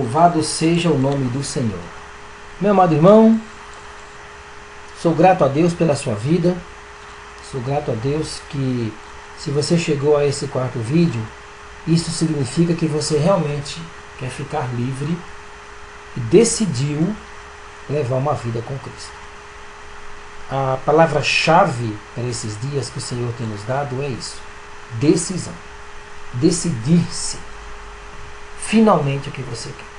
Louvado seja o nome do Senhor. Meu amado irmão, sou grato a Deus pela sua vida. Sou grato a Deus que, se você chegou a esse quarto vídeo, isso significa que você realmente quer ficar livre e decidiu levar uma vida com Cristo. A palavra-chave para esses dias que o Senhor tem nos dado é isso: decisão. Decidir-se finalmente o que você quer.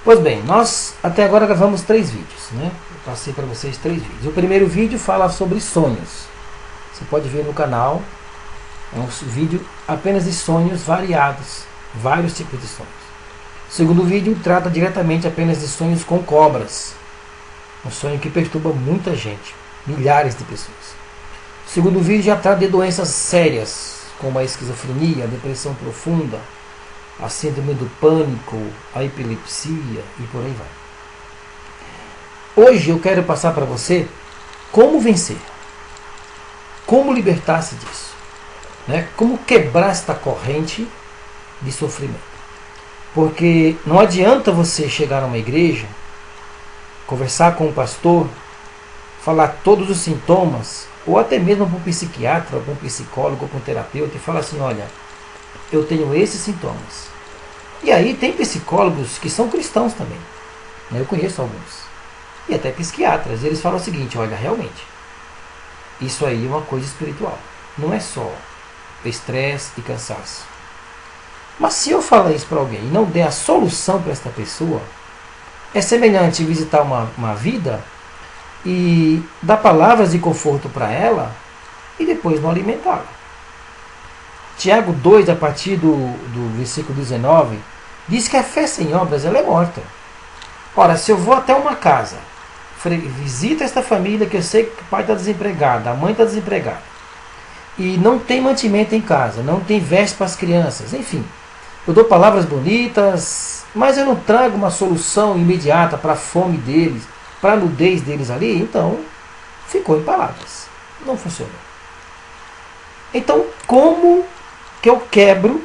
Pois bem, nós até agora gravamos 3 vídeos, né? Eu passei para vocês 3 vídeos. O primeiro vídeo fala sobre sonhos. Você pode ver no canal, é um vídeo apenas de sonhos variados, vários tipos de sonhos. O segundo vídeo trata diretamente apenas de sonhos com cobras, um sonho que perturba muita gente, milhares de pessoas. O segundo vídeo já trata de doenças sérias, como a esquizofrenia, a depressão profunda, a síndrome do pânico, a epilepsia e por aí vai. Hoje eu quero passar para você como vencer, como libertar-se disso, né? Como quebrar esta corrente de sofrimento. Porque não adianta você chegar a uma igreja, conversar com um pastor, falar todos os sintomas, ou até mesmo para um psiquiatra, ou para um psicólogo, ou para um terapeuta, e falar assim: olha, eu tenho esses sintomas. E aí tem psicólogos que são cristãos também, né? Eu conheço alguns. E até psiquiatras. Eles falam o seguinte: olha, realmente, isso aí é uma coisa espiritual. Não é só estresse e cansaço. Mas se eu falar isso para alguém e não der a solução para esta pessoa, é semelhante visitar uma vida e dar palavras de conforto para ela e depois não alimentá-la. Tiago 2, a partir do versículo 19, diz que a fé sem obras ela é morta. Ora, se eu vou até uma casa, visita esta família que eu sei que o pai está desempregado, a mãe está desempregada, e não tem mantimento em casa, não tem veste para as crianças, enfim, eu dou palavras bonitas, mas eu não trago uma solução imediata para a fome deles, para a nudez deles ali, então ficou em palavras, não funcionou. Então, como que eu quebro,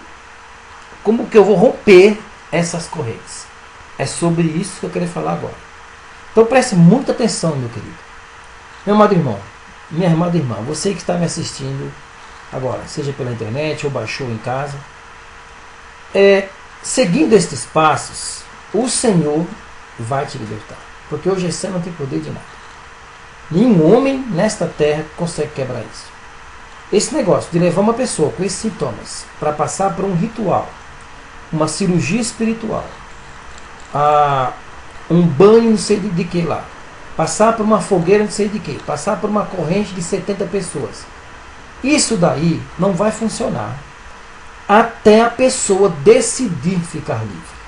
como que eu vou romper essas correntes? É sobre isso que eu quero falar agora. Então preste muita atenção, meu querido. Meu amado irmão, minha amada irmã, você que está me assistindo agora, seja pela internet ou baixou em casa, seguindo estes passos, o Senhor vai te libertar. Porque hoje você não tem poder de nada. Nenhum homem nesta terra consegue quebrar isso. Esse negócio de levar uma pessoa com esses sintomas para passar por um ritual, uma cirurgia espiritual, um banho não sei de que lá, passar por uma fogueira não sei de que, passar por uma corrente de 70 pessoas, isso daí não vai funcionar até a pessoa decidir ficar livre.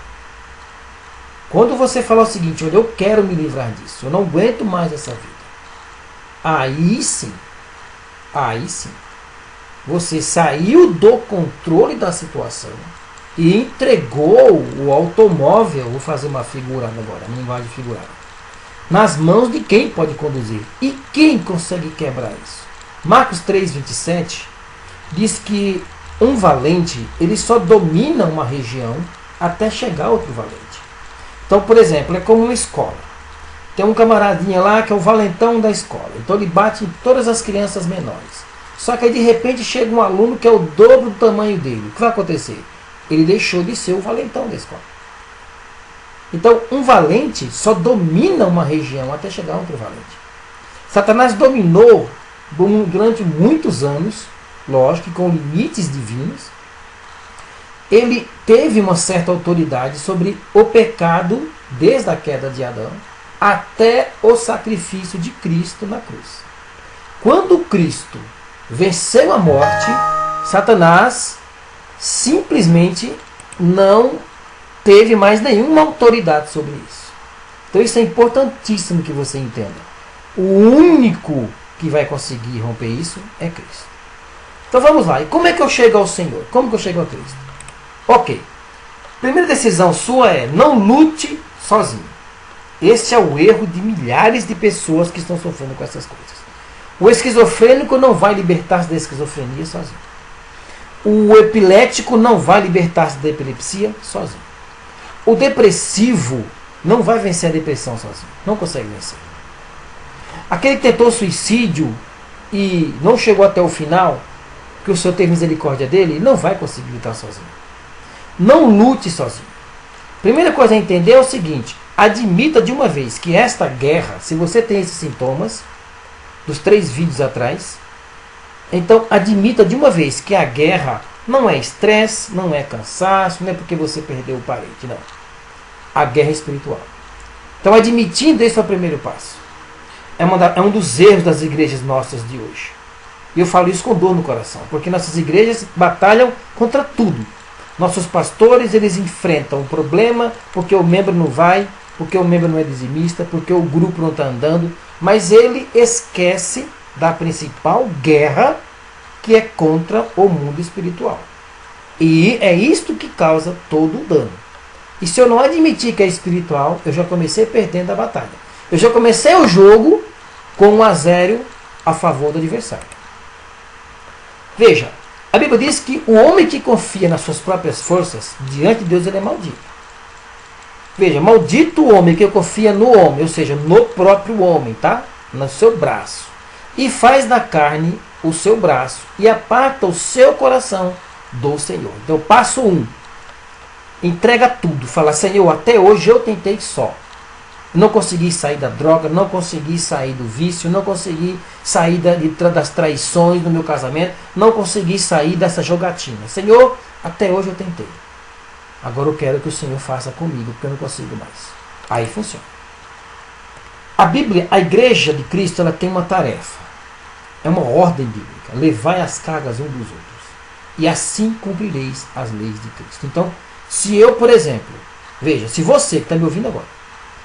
Quando você falar o seguinte: olha, eu quero me livrar disso, eu não aguento mais essa vida, aí sim, você saiu do controle da situação e entregou o automóvel, vou fazer uma figurada agora, uma linguagem figurada, nas mãos de quem pode conduzir. E quem consegue quebrar isso? Marcos 3:27 diz que um valente, ele só domina uma região até chegar a outro valente. Então, por exemplo, é como uma escola. Tem um camaradinha lá que é o valentão da escola. Então ele bate em todas as crianças menores. Só que aí de repente chega um aluno que é o dobro do tamanho dele. O que vai acontecer? Ele deixou de ser o valentão da escola. Então, um valente só domina uma região até chegar a outro valente. Satanás dominou durante muitos anos, lógico que com limites divinos. Ele teve uma certa autoridade sobre o pecado, desde a queda de Adão, até o sacrifício de Cristo na cruz. Quando Cristo venceu a morte, Satanás simplesmente não teve mais nenhuma autoridade sobre isso. Então isso é importantíssimo que você entenda. O único que vai conseguir romper isso é Cristo. Então vamos lá. E como é que eu chego ao Senhor? Como que eu chego a Cristo? Ok. Primeira decisão sua é: não lute sozinho. Esse é o erro de milhares de pessoas que estão sofrendo com essas coisas. O esquizofrênico não vai libertar-se da esquizofrenia sozinho. O epilético não vai libertar-se da epilepsia sozinho. O depressivo não vai vencer a depressão sozinho. Não consegue vencer. Aquele que tentou suicídio e não chegou até o final, que o Senhor teve misericórdia dele, não vai conseguir lutar sozinho. Não lute sozinho. Primeira coisa a entender é o seguinte: admita de uma vez que esta guerra, se você tem esses sintomas, dos 3 vídeos atrás, então admita de uma vez que a guerra não é estresse, não é cansaço, não é porque você perdeu o parente, não. A guerra é espiritual. Então, admitindo esse é o primeiro passo. É um dos erros das igrejas nossas de hoje. E eu falo isso com dor no coração, porque nossas igrejas batalham contra tudo. Nossos pastores, eles enfrentam o problema porque o membro não vai, porque o membro não é dizimista, porque o grupo não está andando, mas ele esquece da principal guerra, que é contra o mundo espiritual. E é isto que causa todo o dano. E se eu não admitir que é espiritual, eu já comecei perdendo a batalha. Eu já comecei o jogo com 1-0 a favor do adversário. Veja, a Bíblia diz que o homem que confia nas suas próprias forças, diante de Deus, ele é maldito. Veja, maldito o homem que confia no homem, ou seja, no próprio homem, tá? No seu braço. E faz da carne o seu braço e aparta o seu coração do Senhor. Então, passo 1. Entrega tudo. Fala: Senhor, até hoje eu tentei só. Não consegui sair da droga, não consegui sair do vício, não consegui sair das traições no meu casamento, não consegui sair dessa jogatina. Senhor, até hoje eu tentei. Agora eu quero que o Senhor faça comigo, porque eu não consigo mais. Aí funciona. A Bíblia, a igreja de Cristo, ela tem uma tarefa. É uma ordem bíblica. Levai as cargas um dos outros. E assim cumprireis as leis de Cristo. Então, se eu, por exemplo, veja, se você que está me ouvindo agora,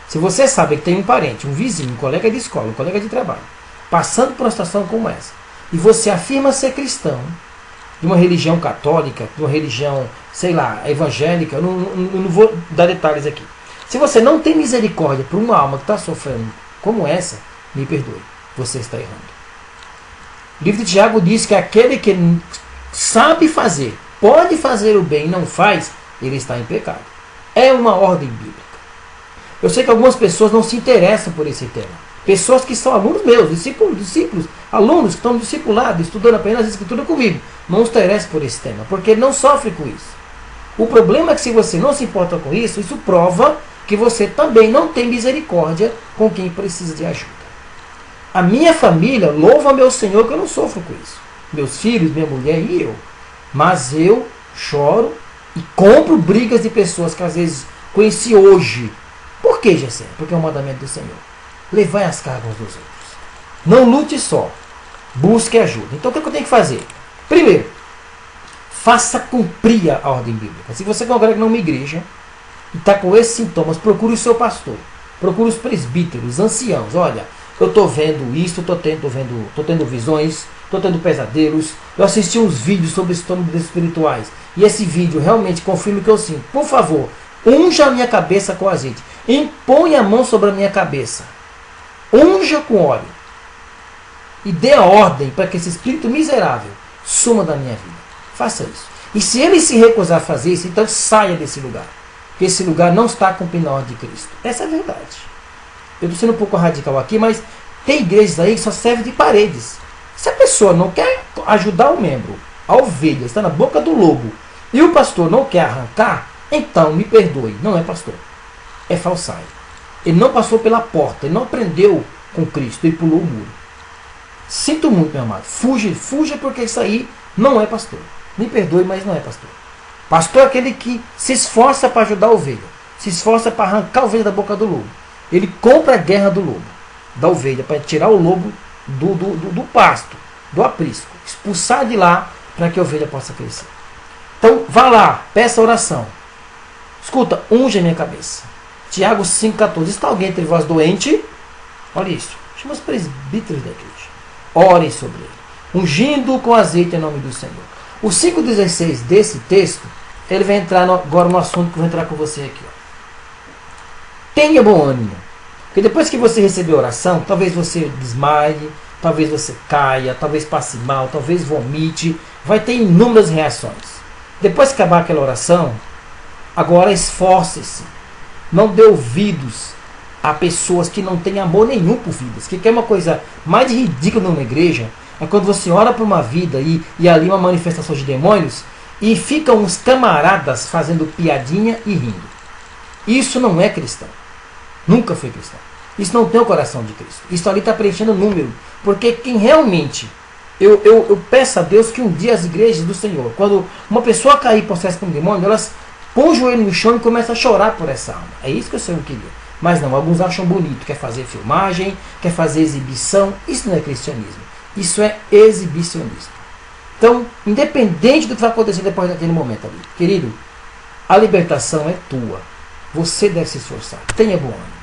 se você sabe que tem um parente, um vizinho, um colega de escola, um colega de trabalho, passando por uma situação como essa, e você afirma ser cristão, de uma religião católica, de uma religião, sei lá, evangélica, eu não vou dar detalhes aqui. Se você não tem misericórdia por uma alma que está sofrendo como essa, me perdoe, você está errando. O livro de Tiago diz que aquele que sabe fazer, pode fazer o bem e não faz, ele está em pecado. É uma ordem bíblica. Eu sei que algumas pessoas não se interessam por esse tema. Pessoas que são alunos meus, discípulos, alunos que estão discipulados, estudando apenas a Escritura comigo, não se interessam por esse tema, porque ele não sofre com isso. O problema é que se você não se importa com isso, isso prova que você também não tem misericórdia com quem precisa de ajuda. A minha família louva meu Senhor que eu não sofro com isso. Meus filhos, minha mulher e eu. Mas eu choro e compro brigas de pessoas que às vezes conheci hoje. Por que, Gessé? Porque é um mandamento do Senhor. Levai as cargas dos outros. Não lute só. Busque ajuda. Então o que eu tenho que fazer? Primeiro, faça cumprir a ordem bíblica. Se você congrega numa igreja e está com esses sintomas, procure o seu pastor. Procure os presbíteros, os anciãos. Olha, eu estou vendo isso, estou tendo visões, estou tendo pesadelos. Eu assisti uns vídeos sobre sintomas espirituais. E esse vídeo realmente confirma o que eu sinto. Por favor, unja a minha cabeça com azeite. Impõe a mão sobre a minha cabeça. Unja com óleo. E dê a ordem para que esse espírito miserável suma da minha vida. Faça isso. E se ele se recusar a fazer isso, então saia desse lugar. Porque esse lugar não está cumprindo a ordem de Cristo. Essa é a verdade. Eu estou sendo um pouco radical aqui, mas tem igrejas aí que só servem de paredes. Se a pessoa não quer ajudar o membro, a ovelha está na boca do lobo, e o pastor não quer arrancar, então me perdoe, não é pastor. É falsário. Ele não passou pela porta, ele não aprendeu com Cristo e pulou o muro. Sinto muito, meu amado. Fuja porque isso aí não é pastor. Me perdoe, mas não é pastor. Pastor é aquele que se esforça para ajudar a ovelha. Se esforça para arrancar a ovelha da boca do lobo. Ele compra a guerra do lobo, da ovelha, para tirar o lobo do pasto, do aprisco. Expulsar de lá para que a ovelha possa crescer. Então, vá lá, peça oração. Escuta, unge a minha cabeça. Tiago 5,14. Está alguém entre vós doente? Olha isso. Chama os presbíteros da igreja. Orem sobre ele, ungindo com azeite em nome do Senhor. O 5,16 desse texto, ele vai entrar agora no assunto que eu vou entrar com você aqui. Ó. Tenha bom ânimo. Porque depois que você receber a oração, talvez você desmaie, talvez você caia, talvez passe mal, talvez vomite. Vai ter inúmeras reações. Depois que acabar aquela oração, agora esforce-se Não dê ouvidos a pessoas que não têm amor nenhum por vidas. Que é uma coisa mais ridícula numa igreja, é quando você ora por uma vida e ali uma manifestação de demônios, e ficam uns camaradas fazendo piadinha e rindo. Isso não é cristão. Nunca foi cristão. Isso não tem o coração de Cristo. Isso ali está preenchendo número. Porque quem realmente... Eu peço a Deus que um dia as igrejas do Senhor, quando uma pessoa cair possessa por um demônio, elas põem o joelho no chão e começam a chorar por essa alma. É isso que o Senhor queria. Mas não, alguns acham bonito. Quer fazer filmagem, quer fazer exibição. Isso não é cristianismo. Isso é exibicionismo. Então, independente do que vai acontecer depois daquele momento ali, querido, a libertação é tua. Você deve se esforçar. Tenha bom ânimo.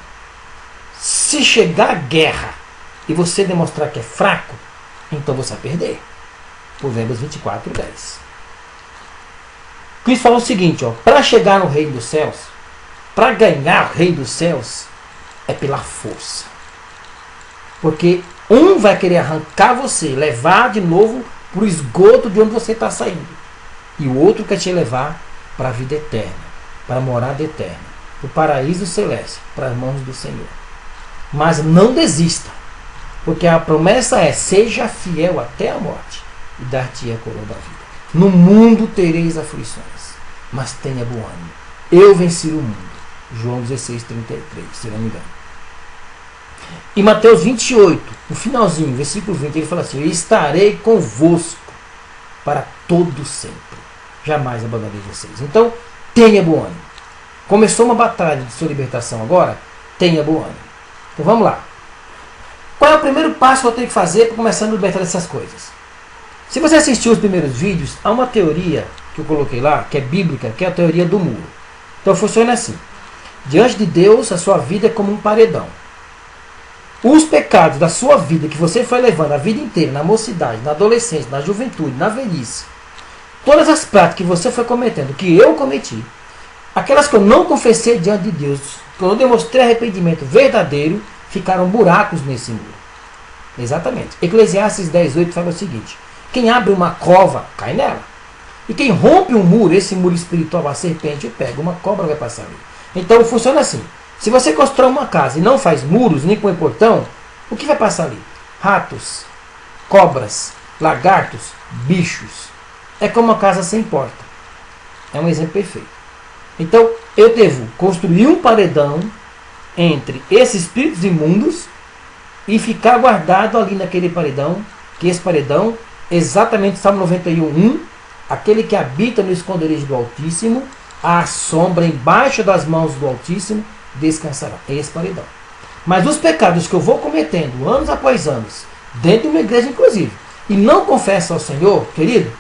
Se chegar a guerra e você demonstrar que é fraco, então você vai perder. Provérbios 24, 10. Cristo fala o seguinte, para chegar no reino dos céus, para ganhar o reino dos céus, é pela força. Porque um vai querer arrancar você, levar de novo para o esgoto de onde você está saindo. E o outro quer te levar para a vida eterna, para a morada eterna, para o paraíso celeste, para as mãos do Senhor. Mas não desista, porque a promessa é: seja fiel até a morte e dar-te a coroa da vida. No mundo tereis aflições, mas tenha bom ânimo. Eu venci o mundo. João 16, 33, se não me engano. Em Mateus 28, no finalzinho, versículo 20, ele fala assim: eu estarei convosco para todo sempre. Jamais abandonei vocês. Então, tenha bom ânimo. Começou uma batalha de sua libertação agora, tenha bom ânimo. Então vamos lá. Qual é o primeiro passo que eu tenho que fazer para começar a libertar dessas coisas? Se você assistiu os primeiros vídeos, há uma teoria que eu coloquei lá, que é bíblica, que é a teoria do muro. Então funciona assim. Diante de Deus, a sua vida é como um paredão. Os pecados da sua vida que você foi levando a vida inteira, na mocidade, na adolescência, na juventude, na velhice, todas as práticas que você foi cometendo, que eu cometi, aquelas que eu não confessei diante de Deus, que eu não demonstrei arrependimento verdadeiro, ficaram buracos nesse muro. Exatamente. Eclesiastes 10:8 fala o seguinte: quem abre uma cova, cai nela. E quem rompe um muro, esse muro espiritual, a serpente pega, uma cobra vai passar ali. Então funciona assim. Se você constrói uma casa e não faz muros, nem põe portão, o que vai passar ali? Ratos, cobras, lagartos, bichos. É como uma casa sem porta. É um exemplo perfeito. Então, eu devo construir um paredão entre esses espíritos imundos e ficar guardado ali naquele paredão, que esse paredão, exatamente Salmo 91:1, aquele que habita no esconderijo do Altíssimo, à sombra embaixo das mãos do Altíssimo, descansará. É esse paredão. Mas os pecados que eu vou cometendo, anos após anos, dentro de uma igreja inclusive, e não confesso ao Senhor, querido,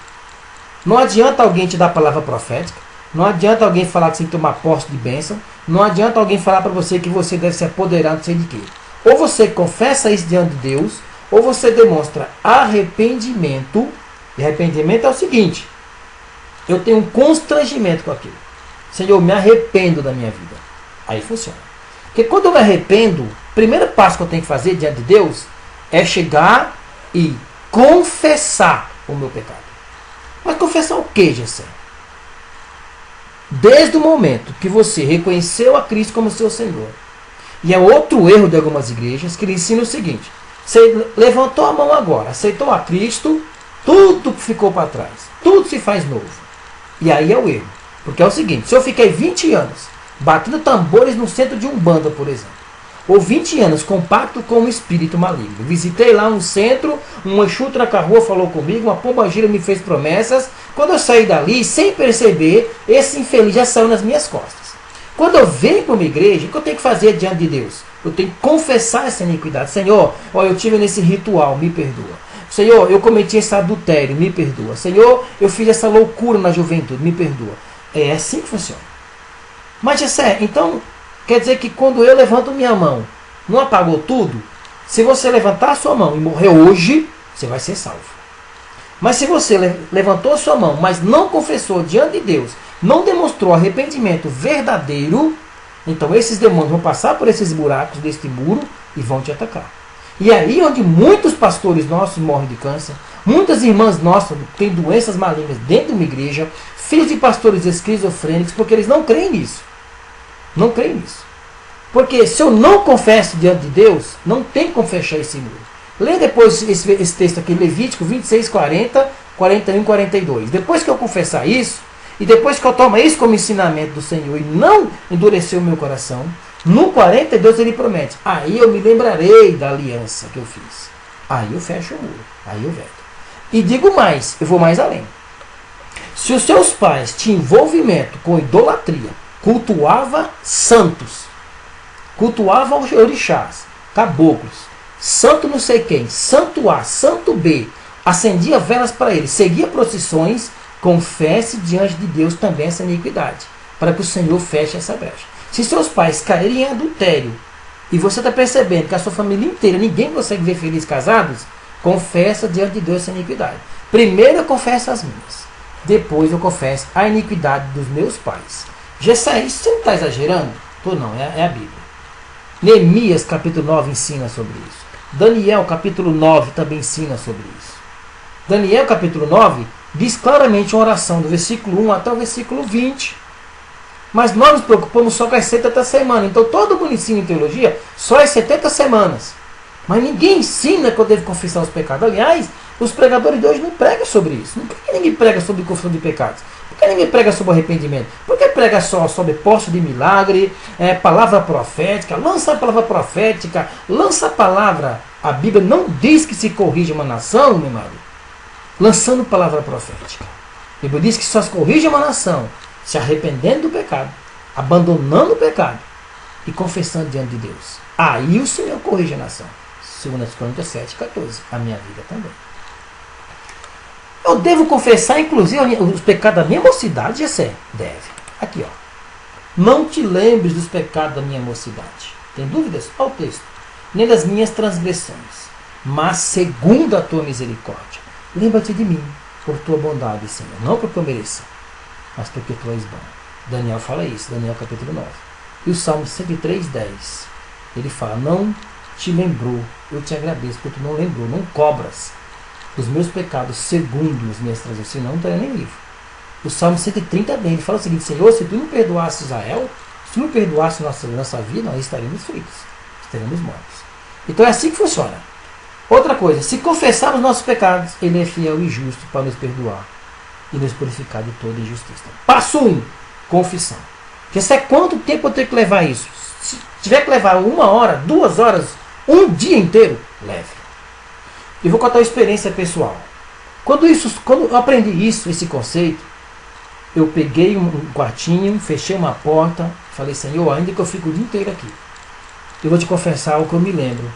não adianta alguém te dar a palavra profética, não adianta alguém falar que você tem que tomar posse de bênção, não adianta alguém falar para você que você deve se apoderar, não sei de quê. Ou você confessa isso diante de Deus, ou você demonstra arrependimento. E arrependimento é o seguinte: eu tenho um constrangimento com aquilo. Senhor, me arrependo da minha vida. Aí funciona. Porque quando eu me arrependo, o primeiro passo que eu tenho que fazer diante de Deus é chegar e confessar o meu pecado. Mas confessar o que, Gessé? Desde o momento que você reconheceu a Cristo como seu Senhor. E é outro erro de algumas igrejas, que lhe ensina o seguinte: você levantou a mão agora, aceitou a Cristo, tudo ficou para trás, tudo se faz novo. E aí é o erro. Porque é o seguinte: se eu fiquei 20 anos batendo tambores no centro de Umbanda, por exemplo, ou 20 anos compacto com um espírito maligno, visitei lá um centro, um Exu Tranca-Rua falou comigo, uma pombagira me fez promessas, quando eu saí dali, sem perceber, esse infeliz já saiu nas minhas costas. Quando eu venho para uma igreja, o que eu tenho que fazer diante de Deus? Eu tenho que confessar essa iniquidade. Senhor, eu tive nesse ritual, me perdoa. Senhor, eu cometi esse adultério, me perdoa. Senhor, eu fiz essa loucura na juventude, me perdoa. É assim que funciona. Mas, Gessé, então, quer dizer que quando eu levanto minha mão, não apagou tudo? Se você levantar a sua mão e morrer hoje, você vai ser salvo. Mas se você levantou a sua mão, mas não confessou diante de Deus, não demonstrou arrependimento verdadeiro, então esses demônios vão passar por esses buracos deste muro e vão te atacar. E aí onde muitos pastores nossos morrem de câncer, muitas irmãs nossas têm doenças malignas dentro de uma igreja, filhos de pastores esquizofrênicos, porque eles não creem nisso. Não creio nisso. Porque se eu não confesso diante de Deus, não tem como fechar esse muro. Leia depois esse texto aqui, Levítico 26, 40, 41 e 42. Depois que eu confessar isso, e depois que eu tomo isso como ensinamento do Senhor e não endurecer o meu coração, no 42 ele promete, aí eu me lembrarei da aliança que eu fiz. Aí eu fecho o muro, aí eu veto. E digo mais, eu vou mais além. Se os seus pais tinham envolvimento com idolatria, cultuava santos, cultuava orixás, caboclos, santo não sei quem, santo A, santo B, acendia velas para ele, seguia procissões, confesse diante de Deus também essa iniquidade, para que o Senhor feche essa brecha. Se seus pais caírem em adultério, e você está percebendo que a sua família inteira, ninguém consegue ver felizes casados, confessa diante de Deus essa iniquidade. Primeiro eu confesso as minhas, depois eu confesso a iniquidade dos meus pais. Gessé, você não está exagerando? Tô não, é a Bíblia. Neemias capítulo 9 ensina sobre isso. Daniel capítulo 9 também ensina sobre isso. Daniel capítulo 9 diz claramente uma oração do versículo 1 até o versículo 20. Mas nós nos preocupamos só com as 70 semanas. Então todo mundo ensina em teologia só as 70 semanas. Mas ninguém ensina que eu devo confessar os pecados. Aliás, os pregadores de hoje não pregam sobre isso. Por que ninguém prega sobre confissão de pecados? Por que ninguém prega sobre arrependimento? Por que prega só sobre posse de milagre, palavra profética? Lança a palavra profética, lança a palavra. A Bíblia não diz que se corrige uma nação, meu irmão, lançando palavra profética. A Bíblia diz que só se corrige uma nação se arrependendo do pecado, abandonando o pecado e confessando diante de Deus. Aí o Senhor corrige a nação. 2 Crônicas 7, 14. A minha vida também. Eu devo confessar, inclusive, os pecados da minha mocidade, Gessé? Deve. Aqui, ó. Não te lembres dos pecados da minha mocidade. Tem dúvidas? Olha o texto. Nem das minhas transgressões, mas segundo a tua misericórdia. Lembra-te de mim, por tua bondade, Senhor. Não porque eu mereça, mas porque tu és bom. Daniel fala isso, Daniel capítulo 9. E o Salmo 103, 10. Ele fala, não te lembrou, eu te agradeço, porque tu não lembrou, não cobras os meus pecados segundo as minhas transgressões, senão não estaria nem livre. O Salmo 130 bem, ele fala o seguinte, Senhor, se tu não perdoasse Israel, se tu não perdoasse nossa vida, nós estaríamos fritos, estaríamos mortos. Então é assim que funciona. Outra coisa, se confessarmos nossos pecados, ele é fiel e justo para nos perdoar e nos purificar de toda injustiça. Passo 1, confissão. Você quanto tempo eu tenho que levar isso? Se tiver que levar 1 hora, 2 horas, um dia inteiro, leve. Eu vou contar uma experiência pessoal. Quando eu aprendi isso, esse conceito, eu peguei um quartinho, fechei uma porta, falei, Senhor, ainda que eu fique o dia inteiro aqui, eu vou te confessar o que eu me lembro.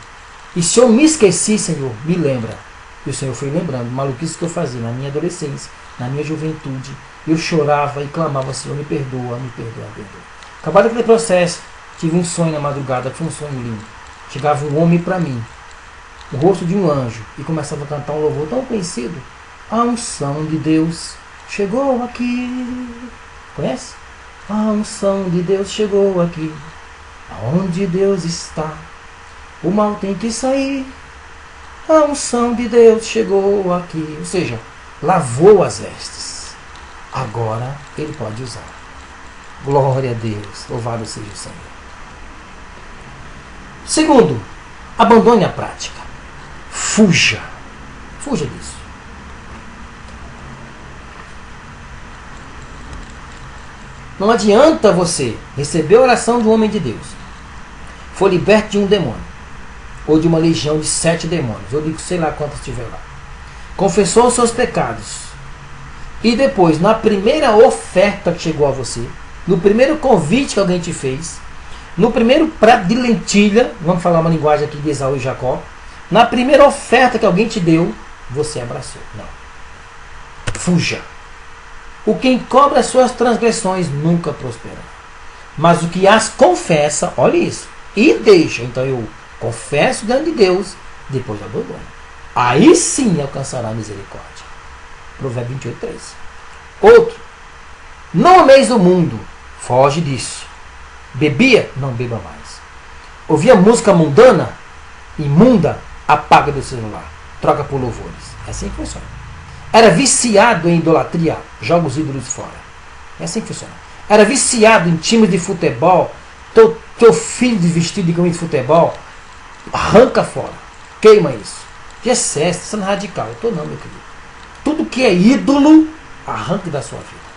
E se eu me esqueci, Senhor, me lembra. E o Senhor foi lembrando, maluquice que eu fazia na minha adolescência, na minha juventude. Eu chorava e clamava, Senhor, me perdoa, me perdoa, me perdoa. Acabado aquele processo, tive um sonho na madrugada, que foi um sonho lindo. Chegava um homem para mim, o rosto de um anjo, e começava a cantar um louvor tão conhecido. A unção de Deus chegou aqui. Conhece? A unção de Deus chegou aqui. Aonde Deus está, o mal tem que sair. A unção de Deus chegou aqui. Ou seja, lavou as vestes. Agora ele pode usar. Glória a Deus. Louvado seja o Senhor. Segundo, abandone a prática. Fuja. Fuja disso. Não adianta você receber a oração do homem de Deus, for liberto de um demônio, ou de uma legião de 7 demônios, ou de sei lá quantos estiver lá, confessou os seus pecados, e depois, na primeira oferta que chegou a você, no primeiro convite que alguém te fez, no primeiro prato de lentilha, vamos falar uma linguagem aqui de Esaú e Jacó, na primeira oferta que alguém te deu, você abraçou. Não. Fuja. O que encobre as suas transgressões nunca prosperará. Mas o que as confessa, olha isso, e deixa. Então eu confesso diante de Deus, depois abandono. Aí sim alcançará a misericórdia. Provérbios 28, 3. Outro. Não ameis o mundo. Foge disso. Bebia? Não beba mais. Ouvia música mundana? Imunda? Apaga do celular. Troca por louvores. É assim que funciona. Era viciado em idolatria? Joga os ídolos fora. É assim que funciona. Era viciado em times de futebol? Teu filho de vestido de camisa de futebol, arranca fora. Queima isso. De excesso, sendo radical. Eu estou não, meu querido. Tudo que é ídolo, arranque da sua vida.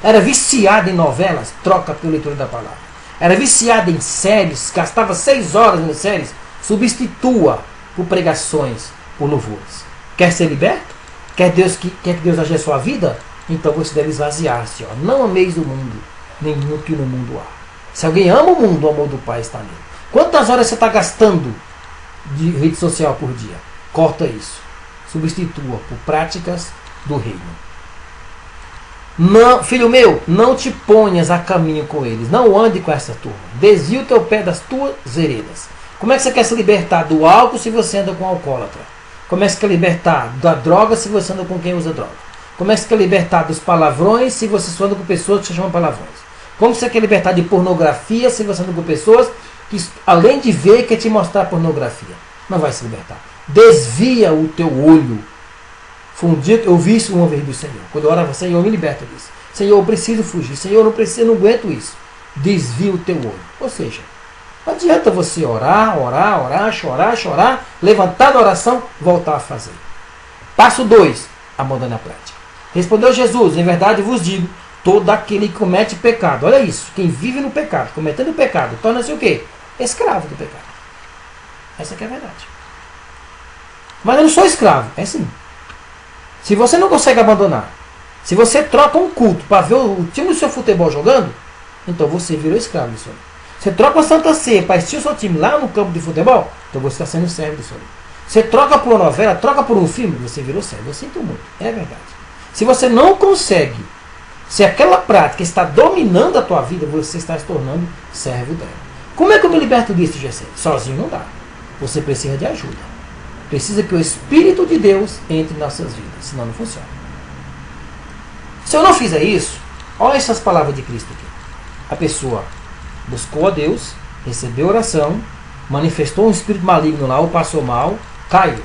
Era viciado em novelas, troca pela leitura da palavra. Era viciado em séries, gastava 6 horas em séries, substitua por pregações, por louvores. Quer ser liberto? Quer que Deus agie a sua vida? Então você deve esvaziar-se. Não ameis o mundo, nem o que no mundo há. Se alguém ama o mundo, o amor do Pai está nele. Quantas horas você está gastando de rede social por dia? Corta isso. Substitua por práticas do reino. Não, filho meu, não te ponhas a caminho com eles. Não ande com essa turma. Desvia o teu pé das tuas veredas. Como é que você quer se libertar do álcool se você anda com alcoólatra? Como é que você quer libertar da droga se você anda com quem usa droga? Como é que você quer libertar dos palavrões se você só anda com pessoas que se chamam palavrões? Como você quer libertar de pornografia se você anda com pessoas que, além de ver, quer te mostrar pornografia? Não vai se libertar. Desvia o teu olho. Foi um dia que eu vi isso uma vez do Senhor. Quando eu orava, Senhor, me liberta disso. Senhor, eu preciso fugir. Senhor, eu não aguento isso. Desvia o teu olho. Ou seja, não adianta você orar, chorar, levantar da oração, voltar a fazer. Passo 2, abandone a prática. Respondeu Jesus, em verdade vos digo, todo aquele que comete pecado. Olha isso, quem vive no pecado, cometendo pecado, torna-se o quê? Escravo do pecado. Essa que é a verdade. Mas eu não sou escravo, é sim. Se você não consegue abandonar, se você troca um culto para ver o time do seu futebol jogando, então você virou escravo do Senhor. Você troca a Santa Ceia para assistir o seu time lá no campo de futebol, então você está sendo servo do Senhor. Você troca por uma novela, troca por um filme, você virou servo. Eu sinto muito, é verdade. Se você não consegue, se aquela prática está dominando a tua vida, você está se tornando servo dela. Como é que eu me liberto disso, Gessé? Sozinho não dá. Você precisa de ajuda. Precisa que o Espírito de Deus entre em nossas vidas, senão não funciona. Se eu não fizer isso, olha essas palavras de Cristo aqui. A pessoa buscou a Deus, recebeu oração, manifestou um espírito maligno lá, ou passou mal, caiu.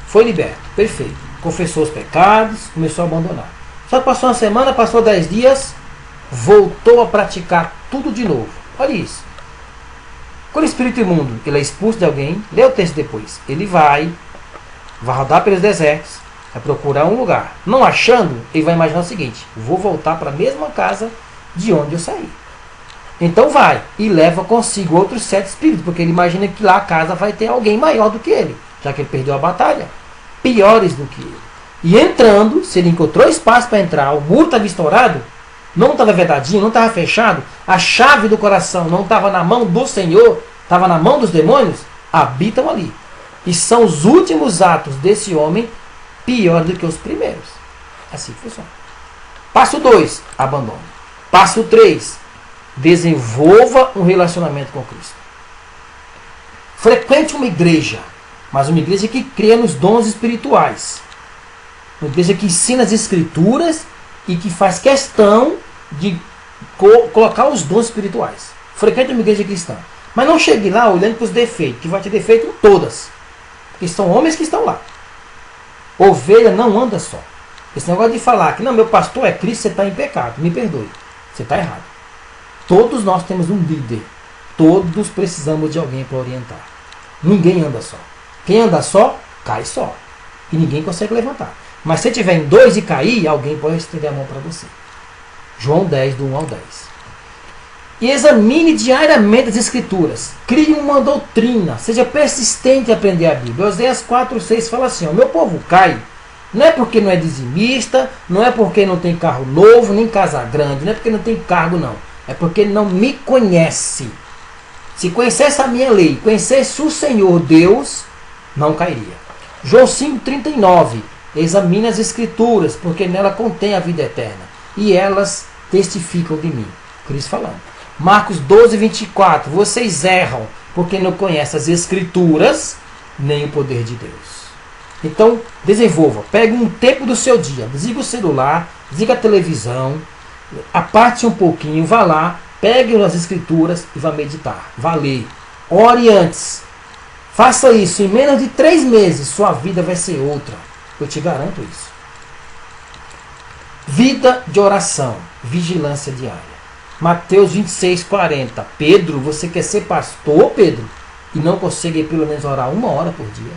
Foi liberto, perfeito. Confessou os pecados, começou a abandonar. Só que passou uma semana, passou 10 dias, voltou a praticar tudo de novo. Olha isso. Quando o espírito imundo ele é expulso de alguém, lê o texto depois. Ele vai rodar pelos desertos, vai procurar um lugar. Não achando, ele vai imaginar o seguinte: vou voltar para a mesma casa de onde eu saí. Então vai e leva consigo outros 7 espíritos, porque ele imagina que lá a casa vai ter alguém maior do que ele, já que ele perdeu a batalha, piores do que ele. E entrando, se ele encontrou espaço para entrar, o muro estava estourado, não estava vedadinho, não estava fechado, a chave do coração não estava na mão do Senhor, estava na mão dos demônios, habitam ali. E são os últimos atos desse homem piores do que os primeiros. Assim funciona. Passo 2, abandone. Passo 3, desenvolva um relacionamento com Cristo. Frequente uma igreja, mas uma igreja que crê nos dons espirituais. Uma igreja que ensina as escrituras e que faz questão de colocar os dons espirituais. Frequente uma igreja cristã. Mas não chegue lá olhando para os defeitos, que vai ter defeito em todas. Porque são homens que estão lá. Ovelha não anda só. Esse negócio de falar que não, meu pastor é Cristo, você está em pecado. Me perdoe. Você está errado. Todos nós temos um líder. Todos precisamos de alguém para orientar. Ninguém anda só. Quem anda só, cai só. E ninguém consegue levantar. Mas se tiver em 2 e cair, alguém pode estender a mão para você. João 10, do 1 ao 10. E examine diariamente as Escrituras. Crie uma doutrina. Seja persistente em aprender a Bíblia. Oséias 4, 6 fala assim: o meu povo cai. Não é porque não é dizimista, não é porque não tem carro novo, nem casa grande, não é porque não tem cargo, não. É porque não me conhece. Se conhecesse a minha lei, conhecesse o Senhor Deus, não cairia. João 5, 39. Examine as Escrituras, porque nela contém a vida eterna. E elas testificam de mim. Cristo falando. Marcos 12, 24. Vocês erram, porque não conhecem as Escrituras, nem o poder de Deus. Então, desenvolva. Pegue um tempo do seu dia. Desliga o celular, desliga a televisão, aparte um pouquinho, vá lá, pegue as Escrituras e vá meditar. Vá ler. Ore antes. Faça isso. Em menos de 3 meses, sua vida vai ser outra. Eu te garanto isso. Vida de oração, vigilância diária. Mateus 26:40. Pedro, você quer ser pastor, Pedro? E não consegue pelo menos orar 1 hora por dia?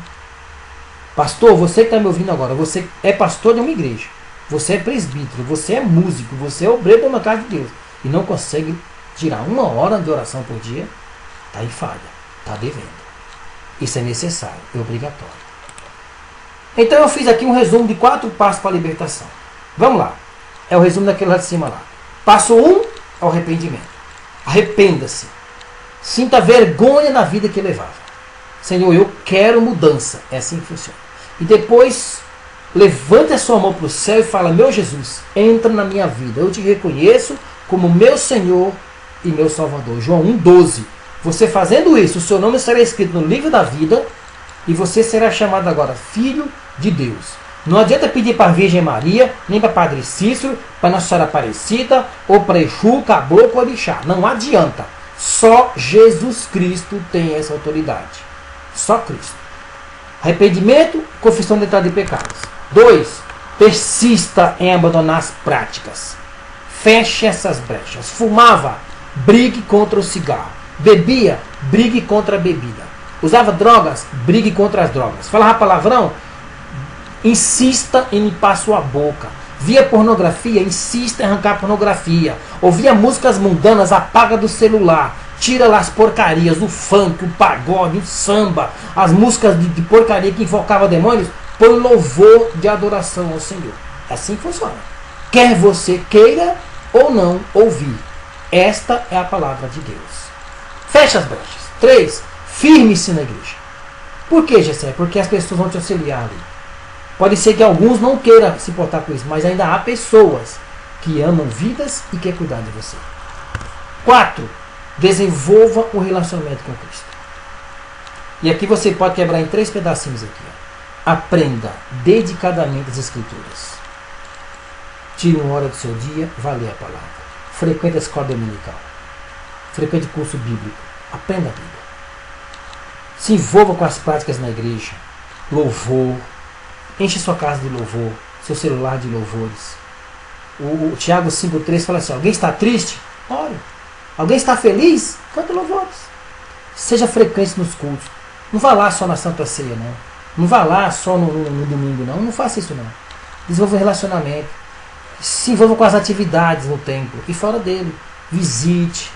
Pastor, você que está me ouvindo agora, você é pastor de uma igreja. Você é presbítero, você é músico, você é obreiro de uma casa de Deus. E não consegue tirar 1 hora de oração por dia? Está em falha, está devendo. Isso é necessário, é obrigatório. Então eu fiz aqui um resumo de 4 passos para a libertação. Vamos lá. É o resumo daquele lá de cima lá. Passo 1 é o arrependimento. Arrependa-se. Sinta vergonha na vida que levava. Senhor, eu quero mudança. É assim que funciona. E depois, levante a sua mão para o céu e fala: meu Jesus, entra na minha vida. Eu te reconheço como meu Senhor e meu Salvador. João 1,12. Você fazendo isso, o seu nome será escrito no livro da vida e você será chamado agora Filho de Deus. Não adianta pedir para a Virgem Maria, nem para Padre Cícero, para Nossa Senhora Aparecida, ou para Exu, Caboclo ou Orixá. Não adianta. Só Jesus Cristo tem essa autoridade. Só Cristo. Arrependimento, confissão de entrada de pecados. 2. Persista em abandonar as práticas. Feche essas brechas. Fumava, brigue contra o cigarro. Bebia, brigue contra a bebida. Usava drogas, brigue contra as drogas. Falava palavrão, insista em limpar sua boca. Via pornografia, insista em arrancar pornografia. Ouvia músicas mundanas, apaga do celular. Tira lá as porcarias, o funk, o pagode, o samba, as músicas de porcaria que invocava demônios, põe louvor de adoração ao Senhor. É assim que funciona. Quer você queira ou não ouvir. Esta é a palavra de Deus. Feche as brechas. 3. Firme-se na igreja. Por que, Gessé? Porque as pessoas vão te auxiliar ali. Pode ser que alguns não queiram se portar com isso, mas ainda há pessoas que amam vidas e querem cuidar de você. 4. Desenvolva o relacionamento com Cristo. E aqui você pode quebrar em 3 pedacinhos aqui. Ó. Aprenda dedicadamente as Escrituras. Tire 1 hora do seu dia, vá ler a palavra. Frequente a escola dominical. Frequente curso bíblico. Aprenda a Bíblia. Se envolva com as práticas na igreja. Louvor. Enche sua casa de louvor. Seu celular de louvores. O Tiago 5,3 fala assim: alguém está triste? Ore. Alguém está feliz? Canta louvores. Seja frequente nos cultos. Não vá lá só na Santa Ceia, não. Não vá lá só no domingo, não. Não faça isso, não. Desenvolva um relacionamento. Se envolva com as atividades no templo e fora dele. Visite.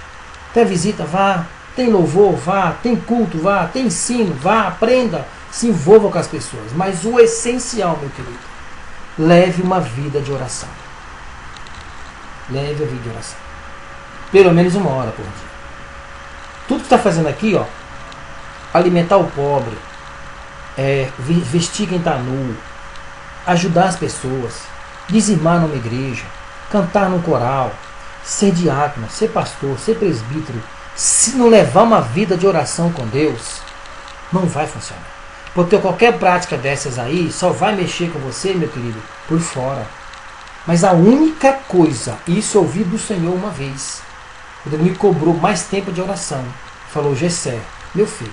Até visita, vá. Tem louvor, vá. Tem culto, vá. Tem ensino, vá. Aprenda. Se envolva com as pessoas. Mas o essencial, meu querido, leve uma vida de oração. Leve a vida de oração. Pelo menos 1 hora por dia. Tudo que está fazendo aqui, ó, alimentar o pobre, vestir quem está nu, ajudar as pessoas, dizimar numa igreja, cantar num coral, ser diácono, ser pastor, ser presbítero, se não levar uma vida de oração com Deus, não vai funcionar. Porque qualquer prática dessas aí só vai mexer com você, meu querido, por fora. Mas a única coisa, isso eu ouvi do Senhor uma vez, quando ele me cobrou mais tempo de oração, falou: Gessé, meu filho,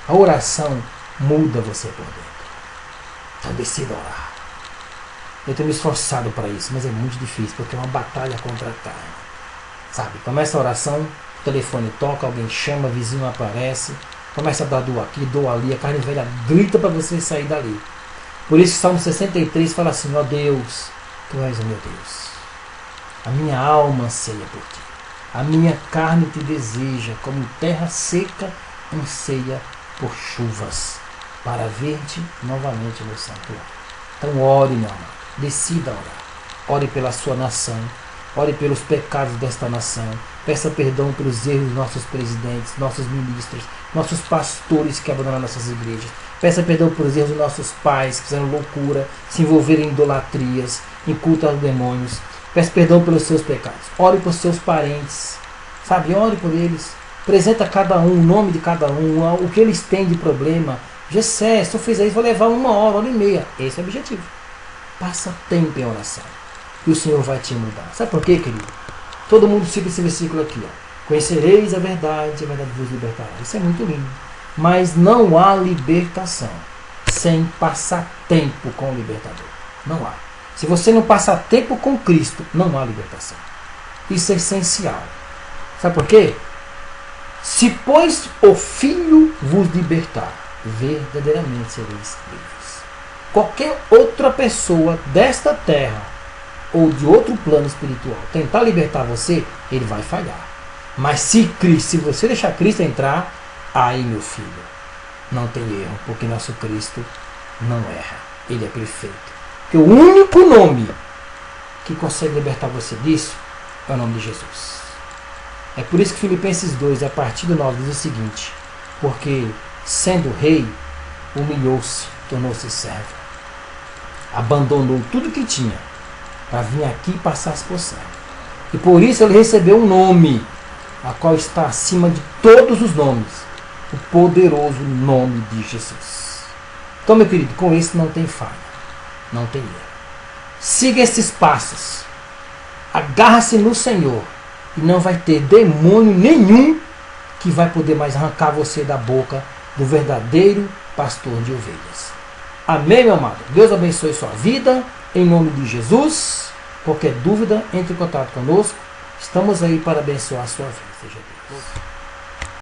a oração muda você por dentro. Então decida orar. Eu tenho me esforçado para isso, mas é muito difícil, porque é uma batalha contra a carne. Sabe, começa a oração, o telefone toca, alguém chama, vizinho aparece, começa a dar dor aqui, dor ali, a carne velha grita para você sair dali. Por isso que Salmo 63 fala assim: ó Deus, Tu és o meu Deus. A minha alma anseia por Ti. A minha carne Te deseja, como terra seca anseia por chuvas, para ver-Te novamente no santuário. Então ore, meu amado. Decida orar. Ore pela sua nação. Ore pelos pecados desta nação. Peça perdão pelos erros dos nossos presidentes, nossos ministros, nossos pastores que abandonaram nossas igrejas. Peça perdão pelos erros dos nossos pais que fizeram loucura, se envolveram em idolatrias, em culto aos demônios. Peça perdão pelos seus pecados. Ore por seus parentes. Sabe, ore por eles. Apresenta cada um, o nome de cada um, o que eles têm de problema. Gessé, se eu fizer isso, vou levar 1 hora, 1h30. Esse é o objetivo. Passa tempo em oração. E o Senhor vai te mudar. Sabe por quê, querido? Todo mundo cita esse versículo aqui. Ó. Conhecereis a verdade vos libertará. Isso é muito lindo. Mas não há libertação sem passar tempo com o libertador. Não há. Se você não passar tempo com Cristo, não há libertação. Isso é essencial. Sabe por quê? Se, pois, o Filho vos libertar, verdadeiramente sereis livres. Qualquer outra pessoa desta terra ou de outro plano espiritual tentar libertar você, ele vai falhar. Mas se você deixar Cristo entrar, aí, meu filho, não tem erro, porque nosso Cristo não erra. Ele é perfeito. Porque o único nome que consegue libertar você disso é o nome de Jesus. É por isso que Filipenses 2, a partir do 9, diz o seguinte: porque, sendo rei, humilhou-se, tornou-se servo. Abandonou tudo que tinha para vir aqui e passar-se por servo. E por isso ele recebeu um nome, a qual está acima de todos os nomes, o poderoso nome de Jesus. Então, meu querido, com isso não tem falha, não tem erro. Siga esses passos, agarra-se no Senhor, e não vai ter demônio nenhum que vai poder mais arrancar você da boca do verdadeiro pastor de ovelhas. Amém, meu amado? Deus abençoe sua vida, em nome de Jesus. Qualquer dúvida, entre em contato conosco. Estamos aí para abençoar a sua vida. Seja Deus.